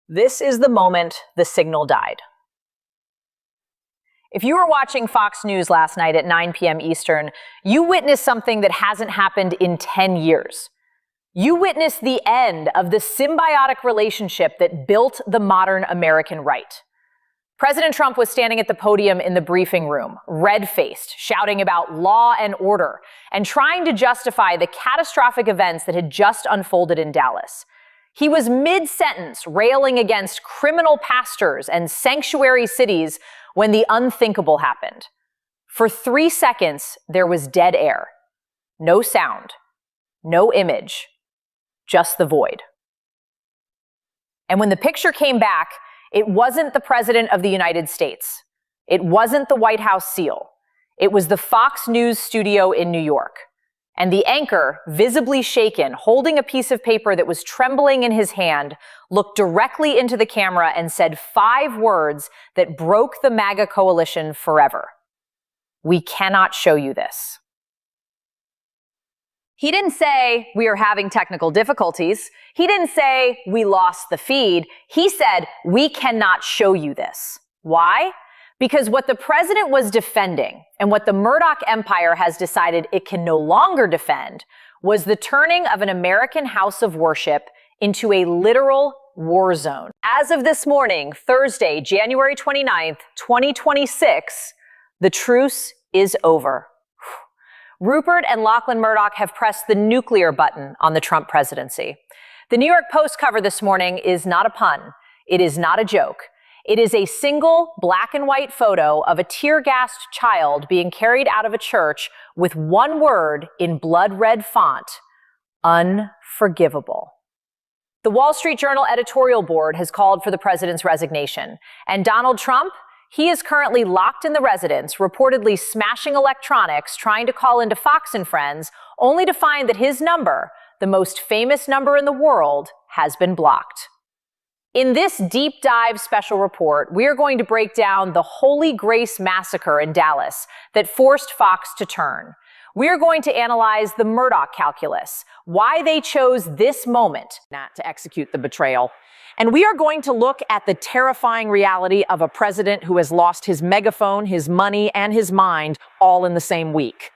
This is the moment the signal died. If you were watching Fox News last night at 9 p.m. Eastern, you witnessed something that hasn't happened in 10 years. You witnessed the end of the symbiotic relationship that built the modern American right. President Trump was standing at the podium in the briefing room, red-faced, shouting about law and order, and trying to justify the catastrophic events that had just unfolded in Dallas. He was mid-sentence railing against criminal pastors and sanctuary cities when the unthinkable happened. For 3 seconds, there was dead air. No sound, no image, just the void. And when the picture came back, it wasn't the President of the United States. It wasn't the White House seal. It was the Fox News studio in New York. And the anchor, visibly shaken, holding a piece of paper that was trembling in his hand, looked directly into the camera and said 5 words that broke the MAGA coalition forever. "We cannot show you this." He didn't say, "We are having technical difficulties." He didn't say, "We lost the feed." He said, "We cannot show you this." Why? Because what the president was defending and what the Murdoch empire has decided it can no longer defend was the turning of an American house of worship into a literal war zone. As of this morning, Thursday, January 29th, 2026, the truce is over. Rupert and Lachlan Murdoch have pressed the nuclear button on the Trump presidency. The New York Post cover this morning is not a pun. It is not a joke. It is a single black and white photo of a tear-gassed child being carried out of a church with one word in blood red font: unforgivable. The Wall Street Journal Editorial Board has called for the president's resignation. And Donald Trump, he is currently locked in the residence, reportedly smashing electronics, trying to call into Fox and Friends, only to find that his number, the most famous number in the world, has been blocked. In this deep dive special report, we are going to break down the Holy Grace massacre in Dallas that forced Fox to turn. We are going to analyze the Murdoch calculus, why they chose this moment not to execute the betrayal. And we are going to look at the terrifying reality of a president who has lost his megaphone, his money, and his mind all in the same week.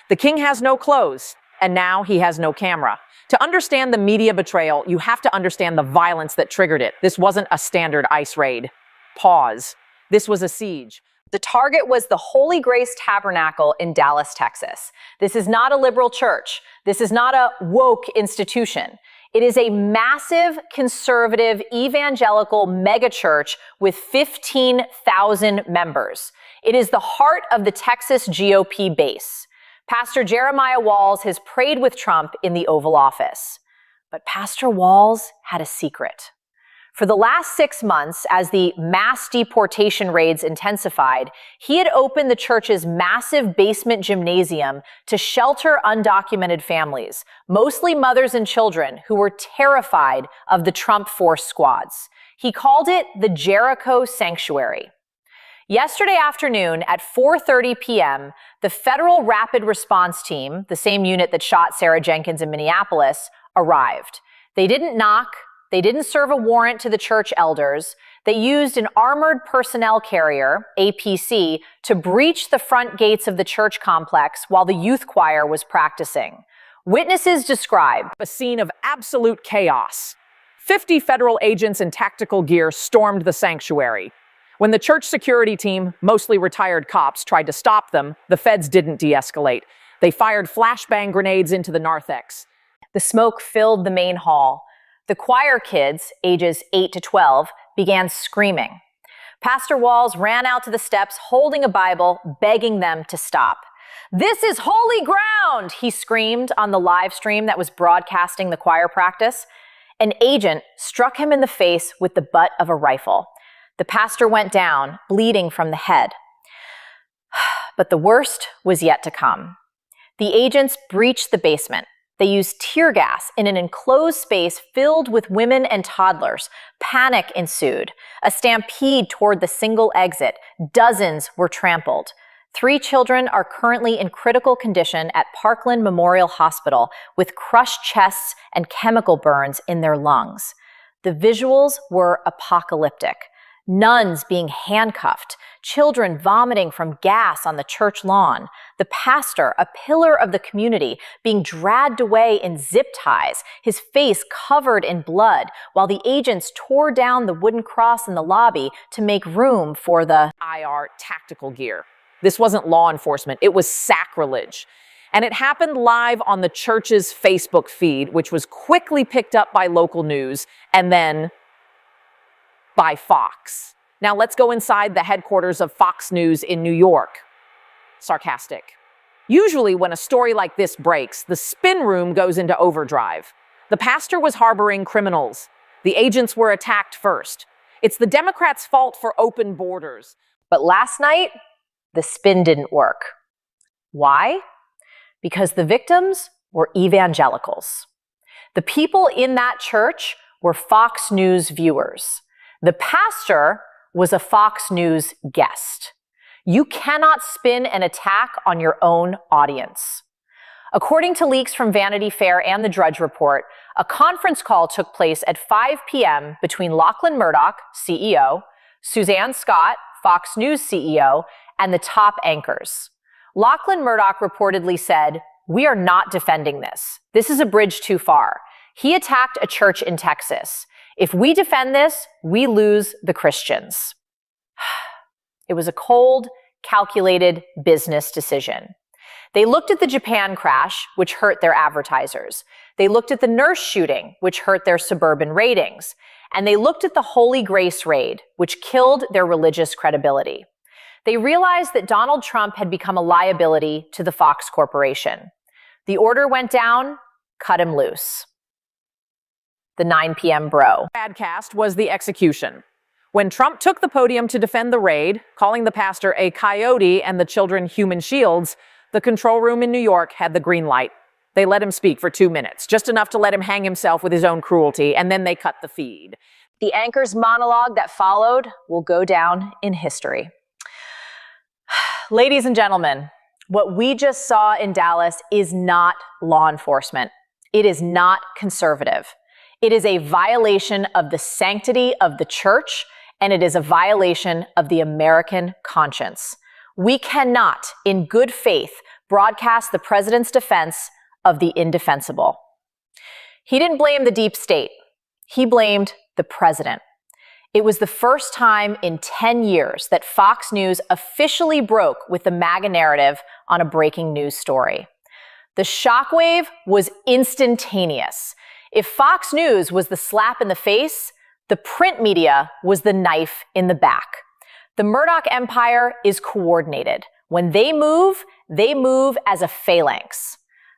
The king has no clothes, and now he has no camera. To understand the media betrayal, you have to understand the violence that triggered it. This wasn't a standard ICE raid. Pause. This was a siege. The target was the Holy Grace Tabernacle in Dallas, Texas. This is not a liberal church. This is not a woke institution. It is a massive, conservative, evangelical megachurch with 15,000 members. It is the heart of the Texas GOP base. Pastor Jeremiah Walz has prayed with Trump in the Oval Office. But Pastor Walz had a secret. For the last 6 months, as the mass deportation raids intensified, he had opened the church's massive basement gymnasium to shelter undocumented families, mostly mothers and children who were terrified of the Trump force squads. He called it the Jericho Sanctuary. Yesterday afternoon at 4:30 p.m., the Federal Rapid Response Team, the same unit that shot Sarah Jenkins in Minneapolis, arrived. They didn't knock. They didn't serve a warrant to the church elders. They used an armored personnel carrier, APC, to breach the front gates of the church complex while the youth choir was practicing. Witnesses describe a scene of absolute chaos. 50 federal agents in tactical gear stormed the sanctuary. When the church security team, mostly retired cops, tried to stop them, the feds didn't de-escalate. They fired flashbang grenades into the narthex. The smoke filled the main hall. The choir kids, ages 8 to 12, began screaming. Pastor Walz ran out to the steps holding a Bible, begging them to stop. "This is holy ground," he screamed on the live stream that was broadcasting the choir practice. An agent struck him in the face with the butt of a rifle. The pastor went down, bleeding from the head. But the worst was yet to come. The agents breached the basement. They used tear gas in an enclosed space filled with women and toddlers. Panic ensued. A stampede toward the single exit. Dozens were trampled. 3 children are currently in critical condition at Parkland Memorial Hospital with crushed chests and chemical burns in their lungs. The The visuals were apocalyptic. Nuns being handcuffed, children vomiting from gas on the church lawn, the pastor, a pillar of the community, being dragged away in zip ties, his face covered in blood, while the agents tore down the wooden cross in the lobby to make room for the IR tactical gear. This wasn't law enforcement, it was sacrilege. And it happened live on the church's Facebook feed, which was quickly picked up by local news and then by Fox. Now let's go inside the headquarters of Fox News in New York. Sarcastic. Usually when a story like this breaks, the spin room goes into overdrive. The pastor was harboring criminals. The agents were attacked first. It's the Democrats' fault for open borders. But last night, the spin didn't work. Why? Because the victims were evangelicals. The people in that church were Fox News viewers. The pastor was a Fox News guest. You cannot spin an attack on your own audience. According to leaks from Vanity Fair and the Drudge Report, a conference call took place at 5 p.m. between Lachlan Murdoch, CEO, Suzanne Scott, Fox News CEO, and the top anchors. Lachlan Murdoch reportedly said, "We are not defending this. This is a bridge too far. He attacked a church in Texas. If we defend this, we lose the Christians." It was a cold, calculated business decision. They looked at the Japan crash, which hurt their advertisers. They looked at the nurse shooting, which hurt their suburban ratings. And they looked at the Holy Grace raid, which killed their religious credibility. They realized that Donald Trump had become a liability to the Fox Corporation. The order went down, cut him loose. The 9 p.m. bro. Broadcast was the execution. When Trump took the podium to defend the raid, calling the pastor a coyote and the children human shields, the control room in New York had the green light. They let him speak for 2 minutes, just enough to let him hang himself with his own cruelty, and then they cut the feed. The anchor's monologue that followed will go down in history. Ladies and gentlemen, what we just saw in Dallas is not law enforcement. It is not conservative. It is a violation of the sanctity of the church, and it is a violation of the American conscience. We cannot, in good faith, broadcast the president's defense of the indefensible. He didn't blame the deep state. He blamed the president. It was the first time in 10 years that Fox News officially broke with the MAGA narrative on a breaking news story. The shockwave was instantaneous. If Fox News was the slap in the face, the print media was the knife in the back. The Murdoch empire is coordinated. When they move as a phalanx.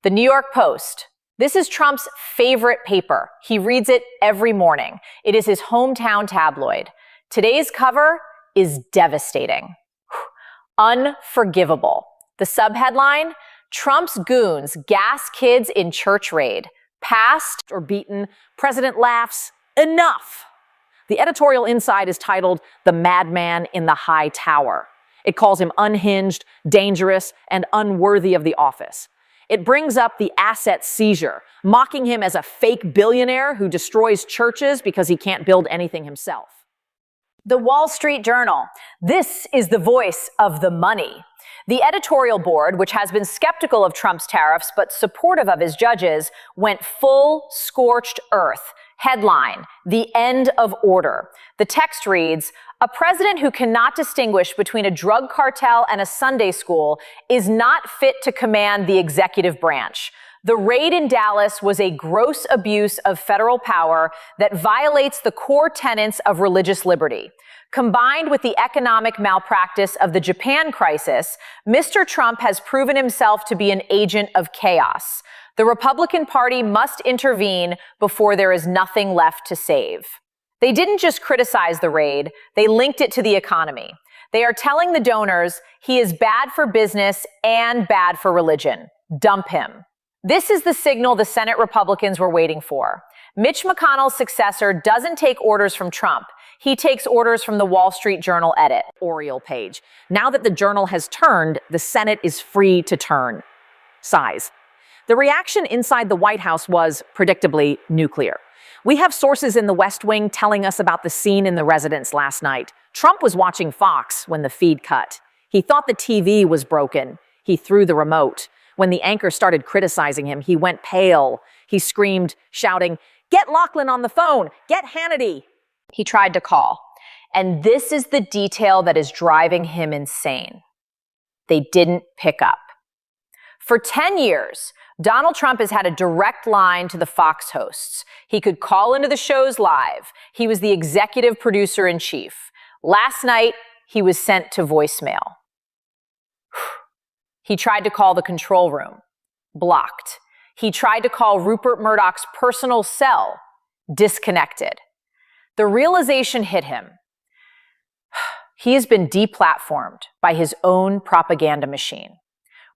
The New York Post. This is Trump's favorite paper. He reads it every morning. It is his hometown tabloid. Today's cover is devastating. Unforgivable. The subheadline, Trump's goons gas kids in church raid. Passed Or beaten, president laughs, enough. The editorial inside is titled "The Madman in the High Tower." It calls him unhinged, dangerous, and unworthy of the office. It brings up the asset seizure, mocking him as a fake billionaire who destroys churches because he can't build anything himself. The Wall Street Journal. This is the voice of the money. The editorial board, which has been skeptical of Trump's tariffs but supportive of his judges, went full scorched earth. Headline, "The End of Order." The text reads, "A president who cannot distinguish between a drug cartel and a Sunday school is not fit to command the executive branch. The raid in Dallas was a gross abuse of federal power that violates the core tenets of religious liberty. Combined with the economic malpractice of the Japan crisis, Mr. Trump has proven himself to be an agent of chaos. The Republican Party must intervene before there is nothing left to save." They didn't just criticize the raid, they linked it to the economy. They are telling the donors he is bad for business and bad for religion. Dump him. This is the signal the Senate Republicans were waiting for. Mitch McConnell's successor doesn't take orders from Trump. He takes orders from the Wall Street Journal edit. Oriole page. Now that the Journal has turned, the Senate is free to turn. Size. The reaction inside the White House was, predictably, nuclear. We have sources in the West Wing telling us about the scene in the residence last night. Trump was watching Fox when the feed cut. He thought the TV was broken. He threw the remote. When the anchor started criticizing him, he went pale. He screamed, shouting, "Get Lachlan on the phone! Get Hannity!" He tried to call. And this is the detail that is driving him insane. They didn't pick up. For 10 years, Donald Trump has had a direct line to the Fox hosts. He could call into the shows live. He was the executive producer-in-chief. Last night, he was sent to voicemail. He tried to call the control room. Blocked. He tried to call Rupert Murdoch's personal cell. Disconnected. The realization hit him. He has been deplatformed by his own propaganda machine.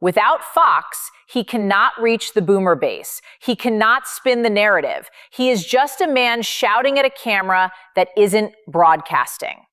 Without Fox, he cannot reach the boomer base. He cannot spin the narrative. He is just a man shouting at a camera that isn't broadcasting.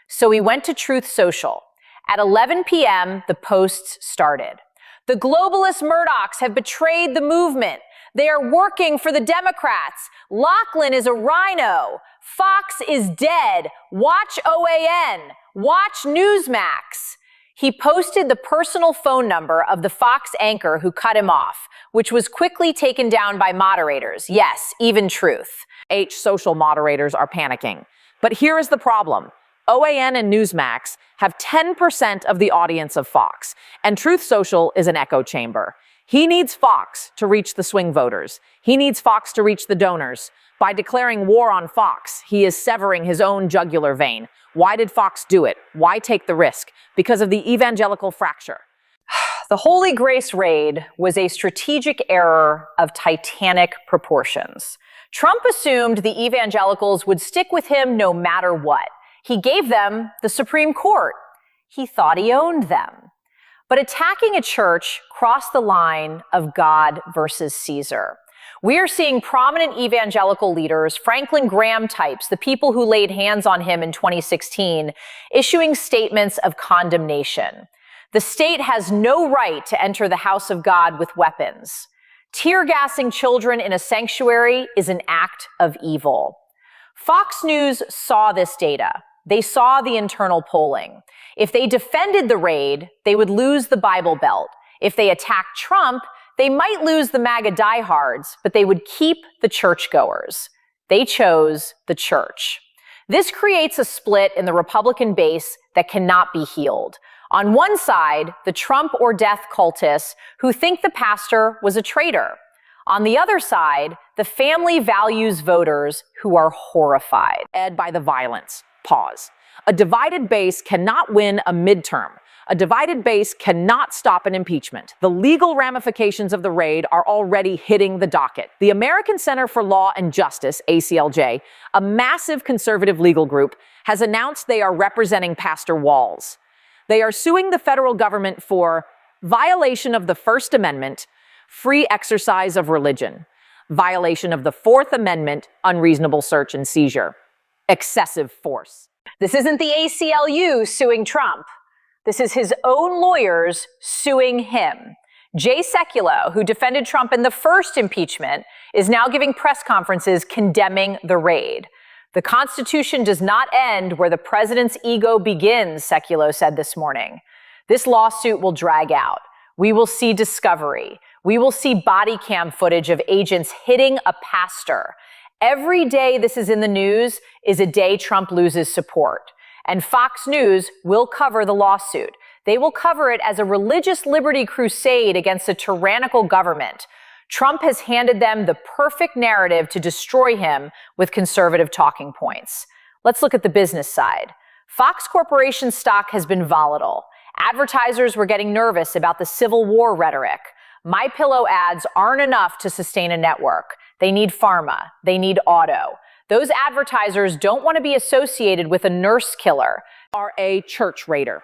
So he went to Truth Social. At 11 p.m., the posts started. The globalist Murdochs have betrayed the movement. They are working for the Democrats. Lachlan is a rhino. Fox is dead. Watch OAN. Watch Newsmax. He posted the personal phone number of the Fox anchor who cut him off, which was quickly taken down by moderators. Yes, even Truth. Social moderators are panicking. But here is the problem. OAN and Newsmax have 10% of the audience of Fox, and Truth Social is an echo chamber. He needs Fox to reach the swing voters. He needs Fox to reach the donors. By declaring war on Fox, he is severing his own jugular vein. Why did Fox do it? Why take the risk? Because of the evangelical fracture. The Holy Grace raid was a strategic error of titanic proportions. Trump assumed the evangelicals would stick with him no matter what. He gave them the Supreme Court. He thought he owned them. But attacking a church crossed the line of God versus Caesar. We are seeing prominent evangelical leaders, Franklin Graham types, the people who laid hands on him in 2016, issuing statements of condemnation. The state has no right to enter the house of God with weapons. Tear gassing children in a sanctuary is an act of evil. Fox News saw this data. They saw the internal polling. If they defended the raid, they would lose the Bible Belt. If they attacked Trump, they might lose the MAGA diehards, but they would keep the churchgoers. They chose the church. This creates a split in the Republican base that cannot be healed. On one side, the Trump or death cultists who think the pastor was a traitor. On the other side, the family values voters who are horrified. By the violence. Pause. A divided base cannot win a midterm. A divided base cannot stop an impeachment. The legal ramifications of the raid are already hitting the docket. The American Center for Law and Justice, ACLJ, a massive conservative legal group, has announced they are representing Pastor Walz. They are suing the federal government for violation of the First Amendment, free exercise of religion, violation of the Fourth Amendment, unreasonable search and seizure, excessive force. This isn't the ACLU suing Trump. This is his own lawyers suing him. Jay Sekulow, who defended Trump in the first impeachment, is now giving press conferences condemning the raid. The Constitution does not end where the president's ego begins, Sekulow said this morning. This lawsuit will drag out. We will see discovery. We will see body cam footage of agents hitting a pastor. Every day this is in the news is a day Trump loses support. And Fox News will cover the lawsuit. They will cover it as a religious liberty crusade against a tyrannical government. Trump has handed them the perfect narrative to destroy him with conservative talking points. Let's look at the business side. Fox Corporation stock has been volatile. Advertisers were getting nervous about the Civil War rhetoric. MyPillow ads aren't enough to sustain a network. They need pharma. They need auto. Those advertisers don't want to be associated with a nurse killer. Are a church raider.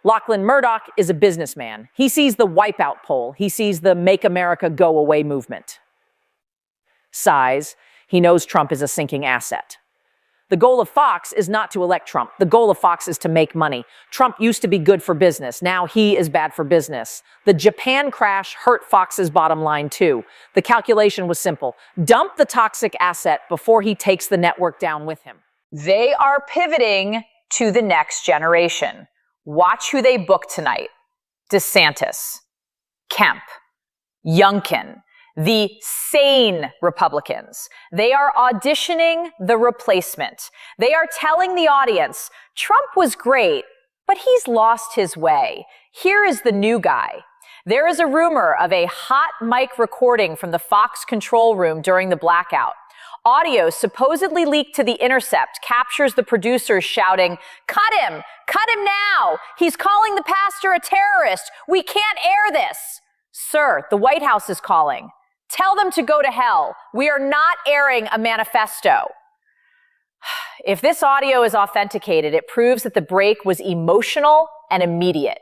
Lachlan Murdoch is a businessman. He sees the wipeout poll. He sees the Make America Go Away movement. Size. He knows Trump is a sinking asset. The goal of Fox is not to elect Trump. The goal of Fox is to make money. Trump used to be good for business. Now he is bad for business. The Japan crash hurt Fox's bottom line too. The calculation was simple. Dump the toxic asset before he takes the network down with him. They are pivoting to the next generation. Watch who they book tonight. DeSantis, Kemp, Youngkin, the sane Republicans. They are auditioning the replacement. They are telling the audience, Trump was great, but he's lost his way. Here is the new guy. There is a rumor of a hot mic recording from the Fox control room during the blackout. Audio supposedly leaked to The Intercept captures the producers shouting, "Cut him! Cut him now! He's calling the pastor a terrorist! We can't air this!" Sir, the White House is calling. Tell them to go to hell. We are not airing a manifesto. If this audio is authenticated, it proves that the break was emotional and immediate.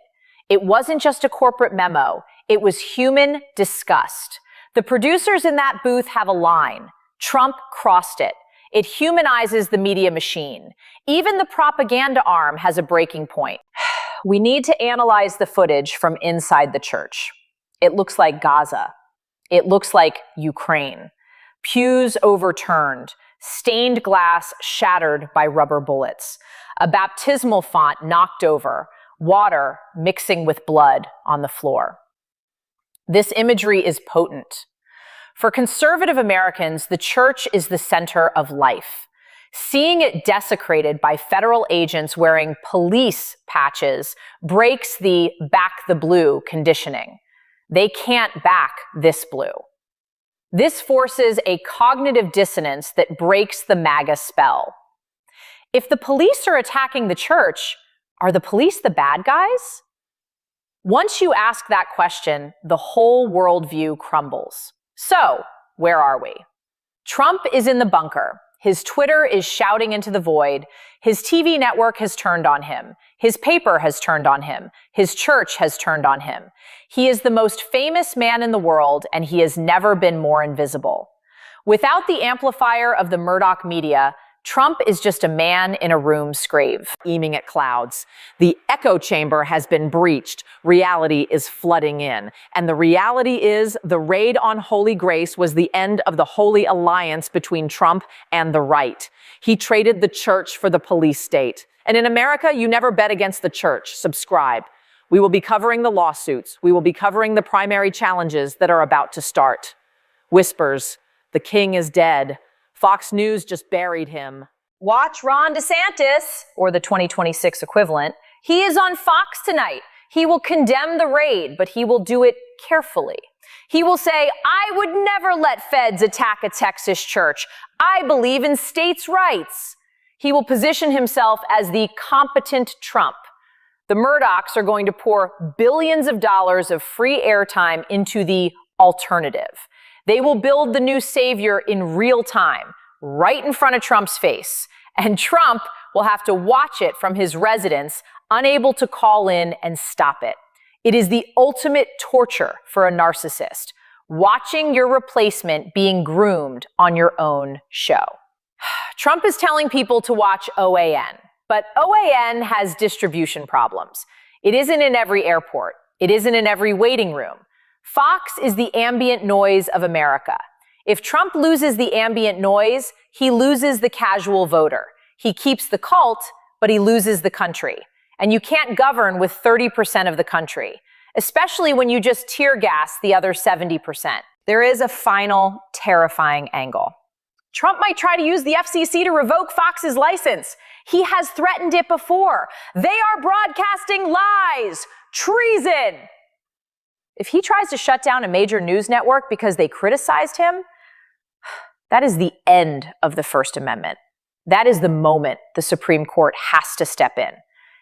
It wasn't just a corporate memo. It was human disgust. The producers in that booth have a line. Trump crossed it. It humanizes the media machine. Even the propaganda arm has a breaking point. We need to analyze the footage from inside the church. It looks like Gaza. It looks like Ukraine. Pews overturned, stained glass shattered by rubber bullets, a baptismal font knocked over, water mixing with blood on the floor. This imagery is potent. For conservative Americans, the church is the center of life. Seeing it desecrated by federal agents wearing police patches breaks the back the blue conditioning. They can't back this blue. This forces a cognitive dissonance that breaks the MAGA spell. If the police are attacking the church, are the police the bad guys? Once you ask that question, the whole worldview crumbles. So, where are we? Trump is in the bunker. His Twitter is shouting into the void. His TV network has turned on him. His paper has turned on him. His church has turned on him. He is the most famous man in the world, and he has never been more invisible. Without the amplifier of the Murdoch media, Trump is just a man in a room's grave. Aiming at clouds. The echo chamber has been breached. Reality is flooding in. And the reality is the raid on Holy Grace was the end of the holy alliance between Trump and the right. He traded the church for the police state. And in America, you never bet against the church. Subscribe. We will be covering the lawsuits. We will be covering the primary challenges that are about to start. Whispers, the king is dead. Fox News just buried him. Watch Ron DeSantis, or the 2026 equivalent. He is on Fox tonight. He will condemn the raid, but he will do it carefully. He will say, I would never let feds attack a Texas church. I believe in states' rights. He will position himself as the competent Trump. The Murdochs are going to pour billions of dollars of free airtime into the alternative. They will build the new savior in real time, right in front of Trump's face. And Trump will have to watch it from his residence, unable to call in and stop it. It is the ultimate torture for a narcissist, watching your replacement being groomed on your own show. Trump is telling people to watch OAN, but OAN has distribution problems. It isn't in every airport. It isn't in every waiting room. Fox is the ambient noise of America. If Trump loses the ambient noise, he loses the casual voter. He keeps the cult, but he loses the country. And you can't govern with 30% of the country, especially when you just tear gas the other 70%. There is a final terrifying angle. Trump might try to use the FCC to revoke Fox's license. He has threatened it before. They are broadcasting lies, treason. If he tries to shut down a major news network because they criticized him, that is the end of the First Amendment. That is the moment the Supreme Court has to step in.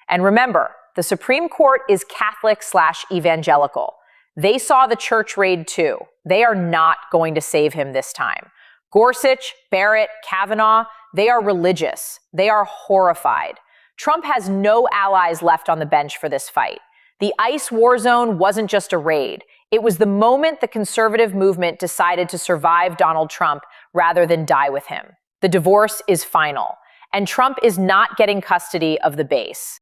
And remember, the Supreme Court is Catholic/evangelical. They saw the church raid too. They are not going to save him this time. Gorsuch, Barrett, Kavanaugh, they are religious. They are horrified. Trump has no allies left on the bench for this fight. The ICE Warzone wasn't just a raid. It was the moment the conservative movement decided to survive Donald Trump rather than die with him. The divorce is final. and Trump is not getting custody of the base.